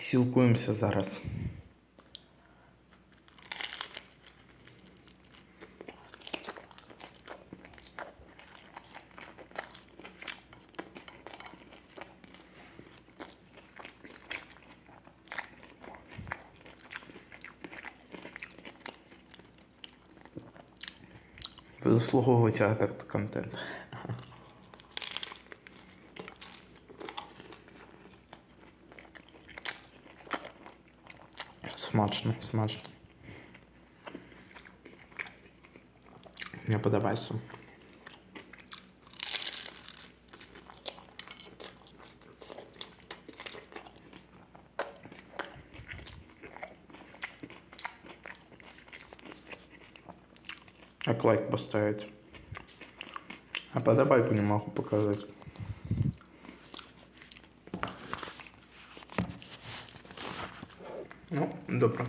Сілкуємося зараз. Ви заслуговуєте так контент. Смачно, смачно. Мені подобається. Как лайк поставить? А подобайку не могу показать. Ну, добре.